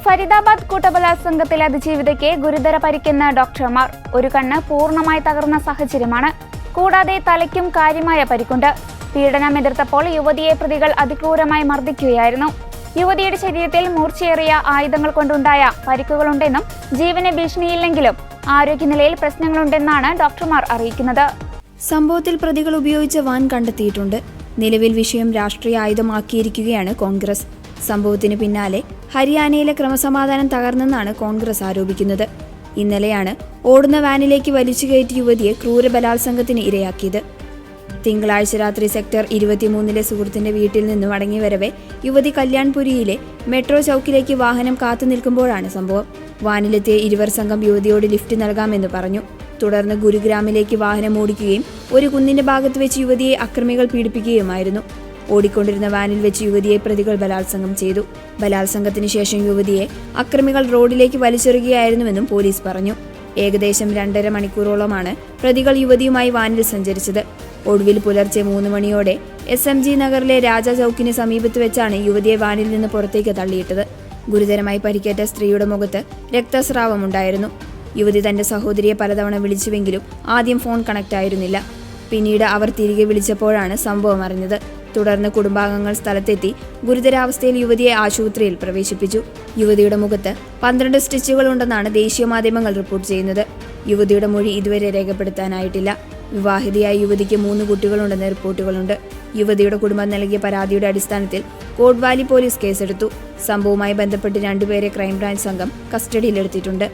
ഫരീദാബാദ് കൂട്ടബലാത്സംഗത്തിലെ അതിജീവിതയ്ക്ക് ഗുരുതര പരിക്കെന്ന ഡോക്ടർമാർ. ഒരു കണ്ണ് പൂർണ്ണമായി തകർന്ന സാഹചര്യമാണ്. കൂടാതെ തലയ്ക്കും കാര്യമായ പരിക്കുണ്ട്. പീഡനം എതിർത്തപ്പോൾ യുവതിയെ പ്രതികൾ അതിക്രൂരമായി മർദ്ദിക്കുകയായിരുന്നു. യുവതിയുടെ ശരീരത്തിൽ മൂർച്ചയേറിയ ആയുധങ്ങൾ കൊണ്ടുണ്ടായ പരിക്കുകളുണ്ടെന്നും ജീവന് ഭീഷണിയില്ലെങ്കിലും ആരോഗ്യനിലയിൽ പ്രശ്നങ്ങളുണ്ടെന്നാണ് ഡോക്ടർമാർ അറിയിക്കുന്നത്. സംഭവത്തിൽ പ്രതികൾ ഉപയോഗിച്ച വാൻ കണ്ടെത്തിയിട്ടുണ്ട്. നിലവിൽ വിഷയം രാഷ്ട്രീയ ആയുധമാക്കിയിരിക്കുകയാണ് കോൺഗ്രസ്. സംഭവത്തിന് പിന്നാലെ ഹരിയാനയിലെ ക്രമസമാധാനം തകർന്നെന്നാണ് കോൺഗ്രസ് ആരോപിക്കുന്നത്. ഇന്നലെയാണ് ഓടുന്ന വാനിലേക്ക് വലിച്ചുകയറ്റി യുവതിയെ ക്രൂരബലാത്സംഗത്തിന് ഇരയാക്കിയത്. തിങ്കളാഴ്ച രാത്രി സെക്ടർ 23 സുഹൃത്തിന്റെ വീട്ടിൽ നിന്ന് മടങ്ങിവരവെ യുവതി കല്യാൺപുരിയിലെ മെട്രോ ചൌക്കിലേക്ക് വാഹനം കാത്തു നിൽക്കുമ്പോഴാണ് സംഭവം. വാനിലെത്തിയ ഇരുവർ സംഘം യുവതിയോട് ലിഫ്റ്റ് നൽകാമെന്ന് പറഞ്ഞു. തുടർന്ന് ഗുരുഗ്രാമിലേക്ക് വാഹനം ഓടിക്കുകയും ഒരു കുന്നിന്റെ ഭാഗത്ത് വെച്ച് യുവതിയെ അക്രമികൾ പീഡിപ്പിക്കുകയുമായിരുന്നു. ഓടിക്കൊണ്ടിരുന്ന വാനിൽ വെച്ച് യുവതിയെ പ്രതികൾ ബലാത്സംഗം ചെയ്തു. ബലാത്സംഗത്തിന് ശേഷം യുവതിയെ അക്രമികൾ റോഡിലേക്ക് വലിച്ചെറിയുകയായിരുന്നുവെന്നും പോലീസ് പറഞ്ഞു. ഏകദേശം 2.5 മണിക്കൂറോളമാണ് പ്രതികൾ യുവതിയുമായി വാനിൽ സഞ്ചരിച്ചത്. ഒടുവിൽ പുലർച്ചെ 3 മണിയോടെ SMG നഗറിലെ രാജാ ചൌക്കിന് സമീപത്ത് വെച്ചാണ് യുവതിയെ വാനിൽ നിന്ന് പുറത്തേക്ക് തള്ളിയിട്ടത്. ഗുരുതരമായി പരിക്കേറ്റ സ്ത്രീയുടെ മുഖത്ത് രക്തസ്രാവമുണ്ടായിരുന്നു. യുവതി തന്റെ സഹോദരിയെ പലതവണ വിളിച്ചുവെങ്കിലും ആദ്യം ഫോൺ കണക്ട് ആയിരുന്നില്ല. പിന്നീട് അവർ തിരികെ വിളിച്ചപ്പോഴാണ് സംഭവം അറിഞ്ഞത്. തുടർന്ന് കുടുംബാംഗങ്ങൾ സ്ഥലത്തെത്തി ഗുരുതരാവസ്ഥയിൽ യുവതിയെ ആശുപത്രിയിൽ പ്രവേശിപ്പിച്ചു. യുവതിയുടെ മുഖത്ത് 12 സ്റ്റിച്ചുകളുണ്ടെന്നാണ് ദേശീയ മാധ്യമങ്ങൾ റിപ്പോർട്ട് ചെയ്യുന്നത്. യുവതിയുടെ മൊഴി ഇതുവരെ രേഖപ്പെടുത്താനായിട്ടില്ല. വിവാഹിതയായ യുവതിക്ക് 3 കുട്ടികളുണ്ടെന്ന് റിപ്പോർട്ടുകളുണ്ട്. യുവതിയുടെ കുടുംബം നൽകിയ പരാതിയുടെ അടിസ്ഥാനത്തിൽ കോട്ട്വാലി പോലീസ് കേസെടുത്തു. സംഭവവുമായി ബന്ധപ്പെട്ട് 2 പേരെ ക്രൈംബ്രാഞ്ച് സംഘം കസ്റ്റഡിയിലെടുത്തിട്ടുണ്ട്.